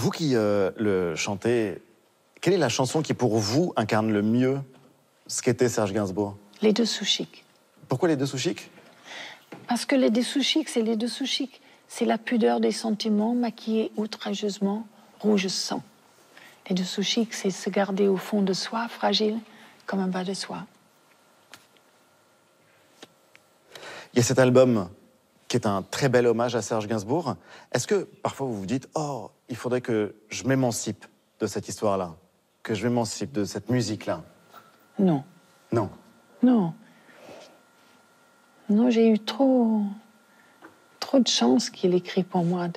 Vous qui le chantez, quelle est la chanson qui, pour vous, incarne le mieux ce qu'était Serge Gainsbourg? Les Dessous Chics. Pourquoi Les Dessous Chics? Parce que les Dessous Chics, c'est les Dessous Chics. C'est la pudeur des sentiments maquillés outrageusement rouge sang. Les Dessous Chics, c'est se garder au fond de soi, fragile comme un bas de soie. Il y a cet album qui est un très bel hommage à Serge Gainsbourg. Est-ce que parfois vous vous dites « Oh, il faudrait que je m'émancipe de cette histoire-là, que je m'émancipe de cette musique-là » Non. Non. Non. Non, j'ai eu trop de chance qu'il écrit pour moi,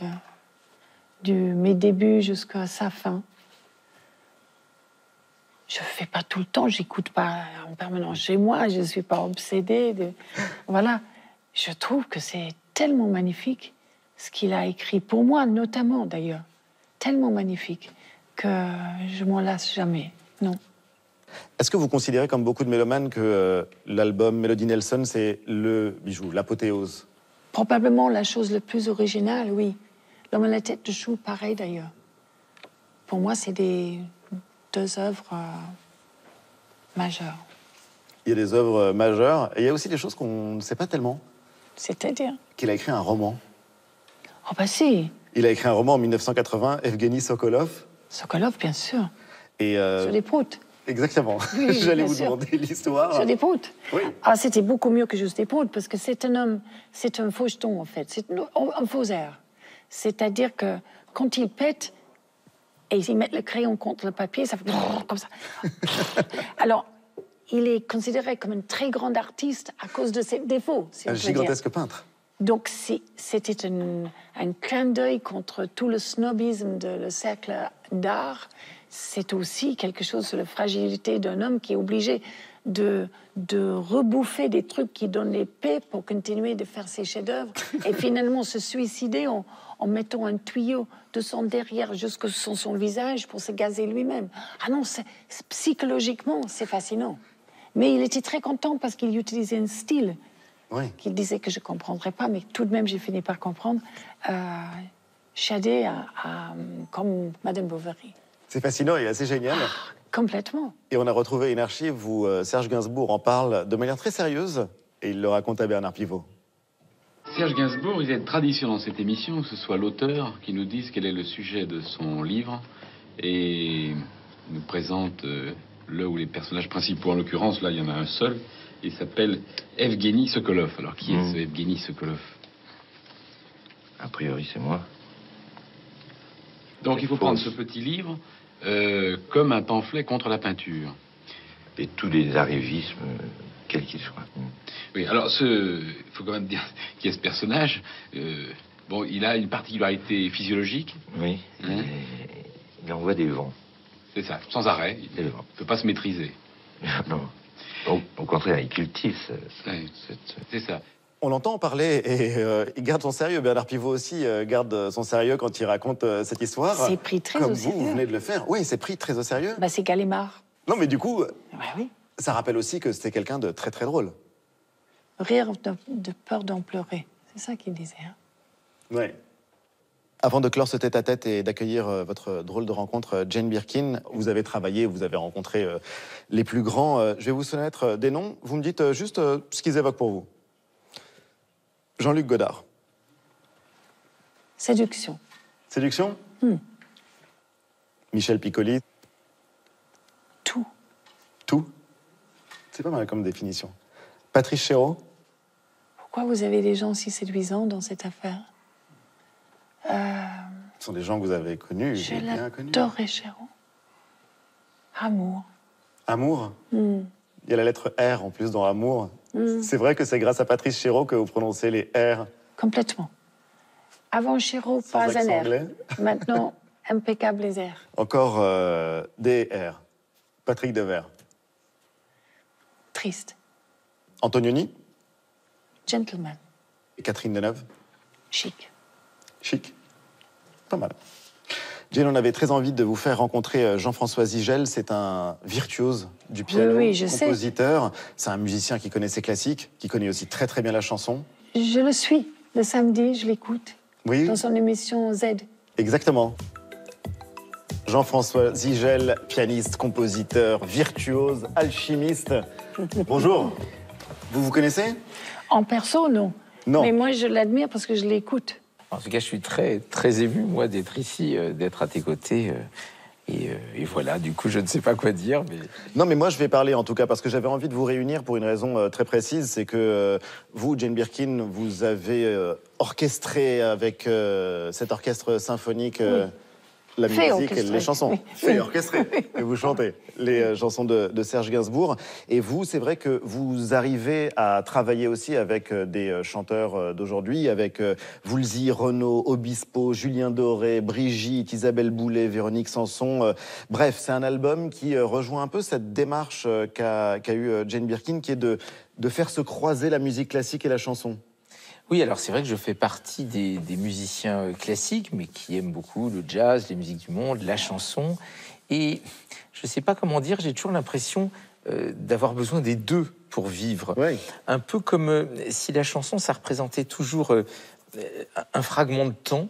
de mes débuts jusqu'à sa fin. Je ne fais pas tout le temps, j'écoute pas en permanence chez moi, je ne suis pas obsédée. Voilà. Je trouve que c'est tellement magnifique, ce qu'il a écrit, pour moi notamment d'ailleurs, tellement magnifique, que je m'en lasse jamais, non. Est-ce que vous considérez, comme beaucoup de mélomanes, que l'album Melody Nelson, c'est le bijou, l'apothéose? Probablement la chose la plus originale, oui. L'homme à la tête de chou, pareil d'ailleurs. Pour moi, c'est deux œuvres majeures. Il y a des œuvres majeures, et il y a aussi des choses qu'on ne sait pas tellement. C'est-à-dire? Qu'il a écrit un roman. Oh bah si. Il a écrit un roman en 1980, Evgueni Sokolov. Sokolov, bien sûr. Et Sur les proutes. Exactement. Oui, J'allais vous sûr. demander l'histoire. Sur des proutes. Oui. Ah, c'était beaucoup mieux que juste des proutes, parce que c'est un homme, c'est un faucheton, en fait. C'est un faux air. C'est-à-dire que quand il pète, et ils mettent le crayon contre le papier, ça fait comme ça. Alors, il est considéré comme un très grand artiste à cause de ses défauts, si Un on peut gigantesque dire. peintre. Donc, c'était un clin d'œil contre tout le snobisme le cercle d'art. C'est aussi quelque chose sur la fragilité d'un homme qui est obligé de rebouffer des trucs qui donnent l'épée pour continuer de faire ses chefs-d'œuvre et finalement se suicider en mettant un tuyau de son derrière jusqu'au son visage pour se gazer lui-même. Ah non, psychologiquement, c'est fascinant. Mais il était très content parce qu'il utilisait un style qu'il disait que je ne comprendrais pas, mais tout de même, j'ai fini par comprendre. Shadé comme Madame Bovary. C'est fascinant et assez génial. Complètement. Et on a retrouvé une archive où Serge Gainsbourg en parle de manière très sérieuse et il le raconte à Bernard Pivot. Serge Gainsbourg, il y a une tradition dans cette émission, que ce soit l'auteur qui nous dise quel est le sujet de son livre et nous présente le ou les personnages principaux. En l'occurrence, là, il y en a un seul. Il s'appelle Evgueni Sokolov. Alors, qui est ce Evgueni Sokolov? A priori, c'est moi. Donc, il faut prendre ce petit livre comme un pamphlet contre la peinture. Et tous les arrivismes, quels qu'ils soient. Oui, alors, il faut quand même dire qui est ce personnage. Bon, il a une particularité physiologique. Oui, il envoie des vents. C'est ça, sans arrêt. Il ne peut pas se maîtriser. Non. Au contraire, il cultive c'est ça. On l'entend parler et il garde son sérieux. Bernard Pivot aussi garde son sérieux quand il raconte cette histoire. C'est pris très au sérieux. Comme vous venez de le faire. Oui, c'est pris très au sérieux. Bah, c'est Gallimard. Non, mais du coup, oui. Ça rappelle aussi que c'était quelqu'un de très très drôle. Rire de peur d'en pleurer. C'est ça qu'il disait. Hein. Oui. Avant de clore ce tête-à-tête et d'accueillir votre drôle de rencontre, Jane Birkin, vous avez travaillé, vous avez rencontré les plus grands. Je vais vous soumettre des noms. Vous me dites juste ce qu'ils évoquent pour vous. Jean-Luc Godard. Séduction. Séduction? Michel Piccoli. Tout. Tout? C'est pas mal comme définition. Patrice Chéreau. Pourquoi vous avez des gens si séduisants dans cette affaire? Ce sont des gens que vous avez connus, je bien connus. J'adorais Chéreau. Amour. Amour? Il y a la lettre R en plus dans Amour. C'est vrai que c'est grâce à Patrice Chéreau que vous prononcez les R. Complètement. Avant Chéreau, pas un R. Maintenant, impeccable les R. Encore des R. Patrick Devers. Triste. Antonioni. Gentleman. Et Catherine Deneuve. Chic. Chic. Pas mal. Jane, on avait très envie de vous faire rencontrer Jean-François Zigel. C'est un virtuose du piano, oui, je compositeur. C'est un musicien qui connaît ses classiques, qui connaît aussi très très bien la chanson. Je le suis. Le samedi, je l'écoute. Oui. Dans son émission Z. Exactement. Jean-François Zigel, pianiste, compositeur, virtuose, alchimiste. Bonjour. Vous connaissez? En perso, non. Non. Mais moi, je l'admire parce que je l'écoute. En tout cas, je suis très, très ému, moi, d'être ici, d'être à tes côtés. Et voilà, du coup, je ne sais pas quoi dire. Mais... Non, mais moi, je vais parler, en tout cas, parce que j'avais envie de vous réunir pour une raison très précise. C'est que vous, Jane Birkin, vous avez orchestré avec cet orchestre symphonique... la Fait musique et les chansons. Oui. Fait orchestré. Et vous chantez les chansons de Serge Gainsbourg. Et vous, c'est vrai que vous arrivez à travailler aussi avec des chanteurs d'aujourd'hui, avec Woolsey, Renaud, Obispo, Julien Doré, Brigitte, Isabelle Boulay, Véronique Sanson. Bref, c'est un album qui rejoint un peu cette démarche qu'a eu Jane Birkin, qui est de faire se croiser la musique classique et la chanson. Oui, alors c'est vrai que je fais partie des musiciens classiques, mais qui aiment beaucoup le jazz, les musiques du monde, la chanson. Et je ne sais pas comment dire, j'ai toujours l'impression d'avoir besoin des deux pour vivre. Oui. Un peu comme si la chanson, ça représentait toujours un fragment de temps.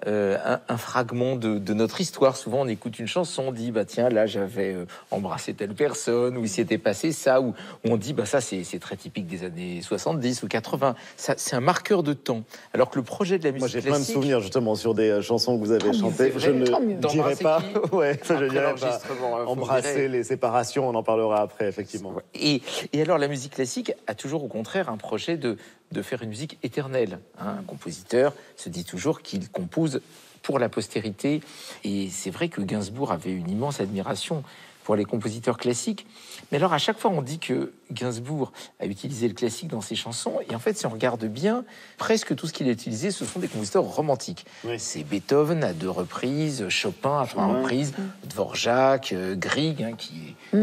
Un fragment de notre histoire. Souvent, on écoute une chanson, on dit bah tiens, là j'avais embrassé telle personne, ou il s'était passé ça, ou on dit bah ça c'est très typique des années 70 ou 80. Ça, c'est un marqueur de temps. Alors que le projet de la musique Moi, j'ai classique, plein de souvenirs justement sur des chansons que vous avez chantées. c'est Je vrai, ne dirai pas. Ouais, je Après dirais pas. l'enregistrement, vous Embrasser verrez. les séparations, on en parlera après, effectivement. Et alors, la musique classique a toujours, au contraire, un projet de faire une musique éternelle. Hein. Un compositeur se dit toujours qu'il compose pour la postérité. Et c'est vrai que Gainsbourg avait une immense admiration pour les compositeurs classiques. Mais alors, à chaque fois, on dit que Gainsbourg a utilisé le classique dans ses chansons. Et en fait, si on regarde bien, presque tout ce qu'il a utilisé, ce sont des compositeurs romantiques. Oui. C'est Beethoven à 2 reprises, Chopin à 3 reprises, Dvorak, Grieg, hein, qui est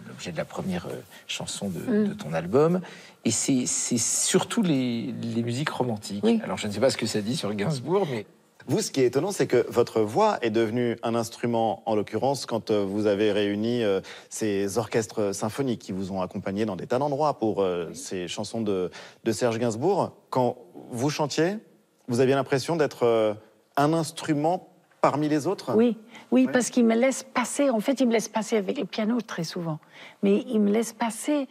l'objet de la première chanson de ton album. Et c'est surtout les musiques romantiques. Oui. Alors, je ne sais pas ce que ça dit sur Gainsbourg, mais... Vous, ce qui est étonnant, c'est que votre voix est devenue un instrument, en l'occurrence, quand vous avez réuni ces orchestres symphoniques qui vous ont accompagné dans des tas d'endroits pour ces chansons de Serge Gainsbourg. Quand vous chantiez, vous aviez l'impression d'être un instrument parmi les autres? Oui, oui, parce qu'il me laisse passer. En fait, il me laisse passer avec le piano très souvent. Mais il me laisse passer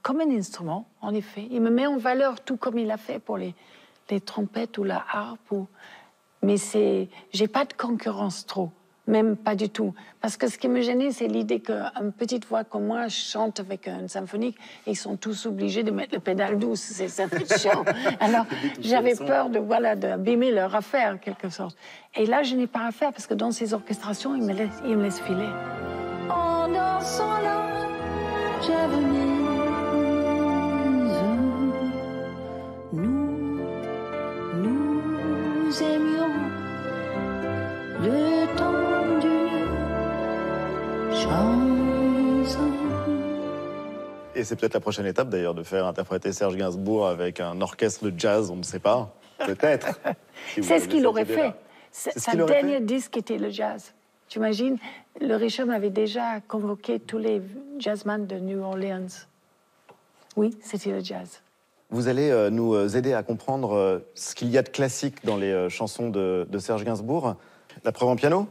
comme un instrument, en effet. Il me met en valeur tout comme il a fait pour les trompettes ou la harpe. Mais j'ai pas de concurrence trop, même pas du tout. Parce que ce qui me gênait, c'est l'idée qu'une petite voix comme moi chante avec une symphonique et ils sont tous obligés de mettre le pédale douce. C'est un peu chiant. Alors, j'avais peur d'abîmer leur affaire, en quelque sorte. Et là, je n'ai pas à faire parce que dans ces orchestrations, il me laisse filer. En dansant là, j'avais nous aimions le temps d'une chanson. Et c'est peut-être la prochaine étape, d'ailleurs, de faire interpréter Serge Gainsbourg avec un orchestre de jazz, on ne sait pas. Peut-être. Si C'est ce qu'il aurait fait. ce Sa qu'il aurait dernier fait disque était le jazz. Tu imagines, le Richem avait déjà convoqué tous les jazzmen de New Orleans. Oui, c'était le jazz. Vous allez nous aider à comprendre ce qu'il y a de classique dans les chansons de Serge Gainsbourg. La preuve en piano?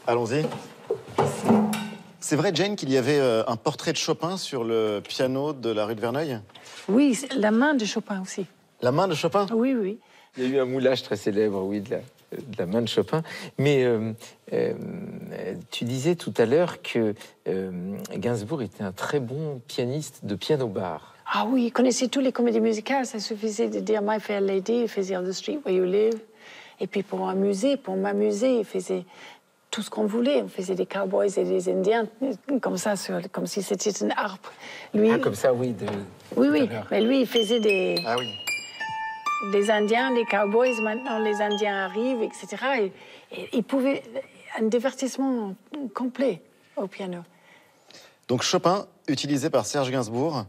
Allons-y. C'est vrai, Jane, qu'il y avait un portrait de Chopin sur le piano de la rue de Verneuil? Oui, la main de Chopin aussi. La main de Chopin? Oui, oui. Il y a eu un moulage très célèbre, oui, de la main de Chopin. Mais tu disais tout à l'heure que Gainsbourg était un très bon pianiste de piano-bar. Ah oui, il connaissait toutes les comédies musicales. Ça suffisait de dire My Fair Lady, il faisait On the Street Where You Live. Et puis pour m'amuser, il faisait tout ce qu'on voulait. On faisait des cowboys et des indiens, comme ça, comme si c'était une harpe. Lui, Comme ça, oui. oui. Mais lui, il faisait des indiens, des cowboys. Maintenant, les indiens arrivent, etc. Et il pouvait... Un divertissement complet au piano. Donc Chopin, utilisé par Serge Gainsbourg.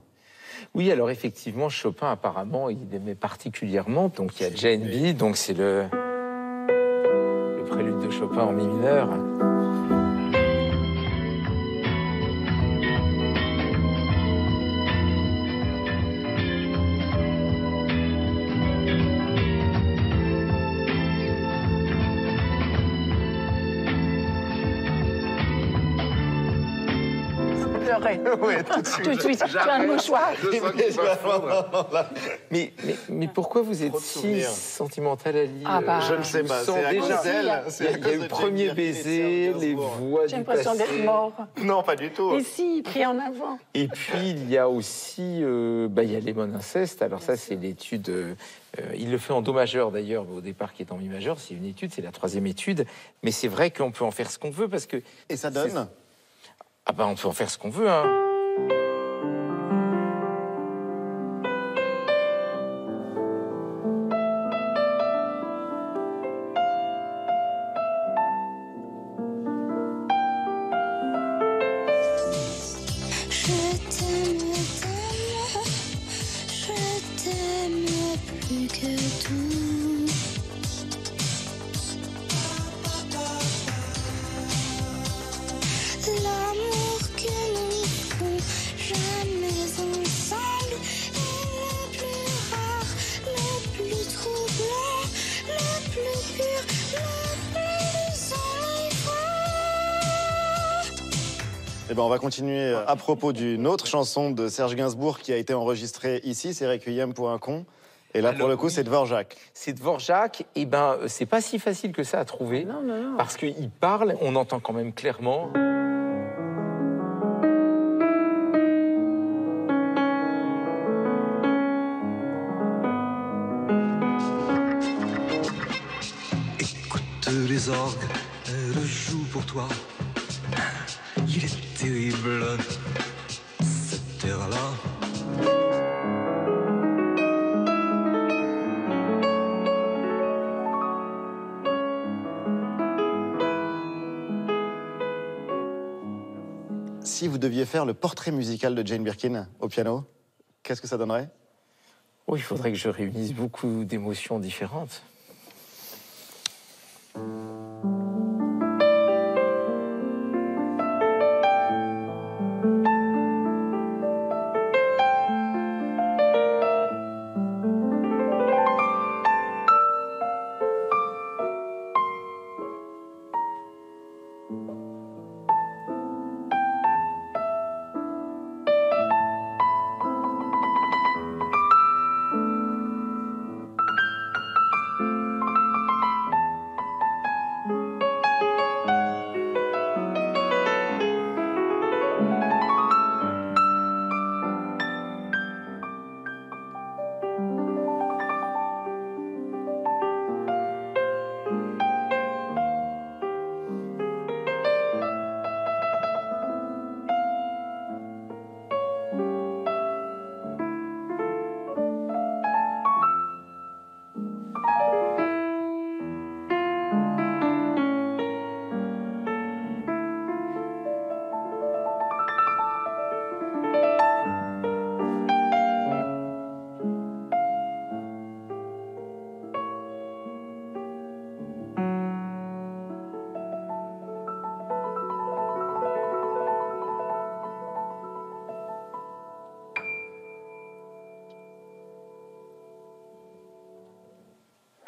Oui, alors effectivement, Chopin, apparemment, il aimait particulièrement. Donc il y a Jane B, donc c'est le prélude de Chopin en mi mineur. pleurer. Oui, tout de suite. Tout de suite, tu as un mouchoir. Mais pourquoi vous êtes Trop de si souvenirs. sentimental, Ali Ah bah, Je ne sais je pas, sens c'est à déjà- cause d'elle. Il y a c'est à eu cause le de premier Jane Birkin et baiser, Serge les Gainsbourg. voix J'ai du l'impression passé. d'être mort. Non, pas du tout. Et si, pris en avant. Et puis, il y a aussi il y a Lemon Incest. Alors ça, c'est l'étude... il le fait en do majeur, d'ailleurs, au départ, qui est en mi majeur. C'est une étude, c'est la 3e étude. Mais c'est vrai qu'on peut en faire ce qu'on veut, parce que... Et ça donne Ah ben, on peut en faire ce qu'on veut, hein. Je t'aime plus que tout. L'amour que nous ferons jamais ensemble est le plus rare, le plus troublant, le plus pur, le plus enivrant. Eh ben, on va continuer à propos d'une autre chanson de Serge Gainsbourg qui a été enregistrée ici, c'est Requiem pour un con. Et là, pour Alors, le coup, oui. c'est Dvorak. C'est Dvorak, et ben, c'est pas si facile que ça à trouver. Non, non, non. Parce qu'il parle, on entend quand même clairement. Écoute les orgues, elles jouent pour toi. Il est terrible, cette terre-là. Si vous deviez faire le portrait musical de Jane Birkin au piano, qu'est-ce que ça donnerait? Oh, il faudrait que je réunisse beaucoup d'émotions différentes.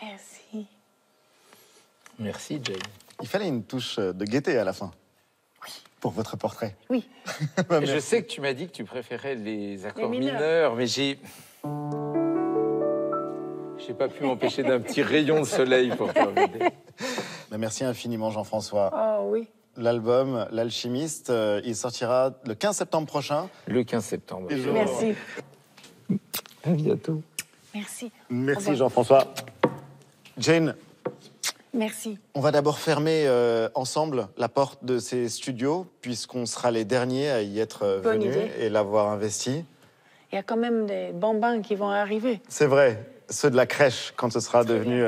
Merci. Merci, Jane. Il fallait une touche de gaieté à la fin. Oui. Pour votre portrait. Oui. Bah, Je merci. sais que tu m'as dit que tu préférais les accords mineurs. mineurs, mais j'ai pas pu m'empêcher d'un petit rayon de soleil pour toi. Bah, merci infiniment, Jean-François. Oh oui. L'album L'Alchimiste, il sortira le 15 septembre prochain. Le 15 septembre. Et je- Merci. À bientôt. Merci. Merci, Au revoir. Jean-François. Jane, Merci. on va d'abord fermer ensemble la porte de ces studios, puisqu'on sera les derniers à y être Bonne venus idée. et l'avoir investi. Il y a quand même des bambins qui vont arriver. C'est vrai, ceux de la crèche, quand ce sera devenu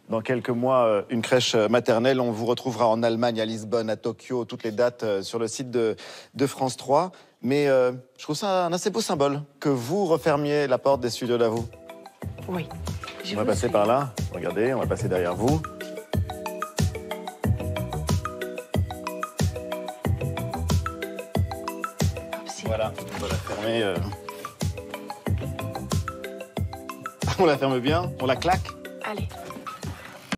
dans quelques mois une crèche maternelle. On vous retrouvera en Allemagne, à Lisbonne, à Tokyo, toutes les dates sur le site de France 3. Mais je trouve ça un assez beau symbole que vous refermiez la porte des studios d'Avou. Oui. Je On va vous passer suis. par là, regardez, on va passer derrière vous. Hop, si. Voilà, on va la fermer. On la ferme bien, on la claque. Allez.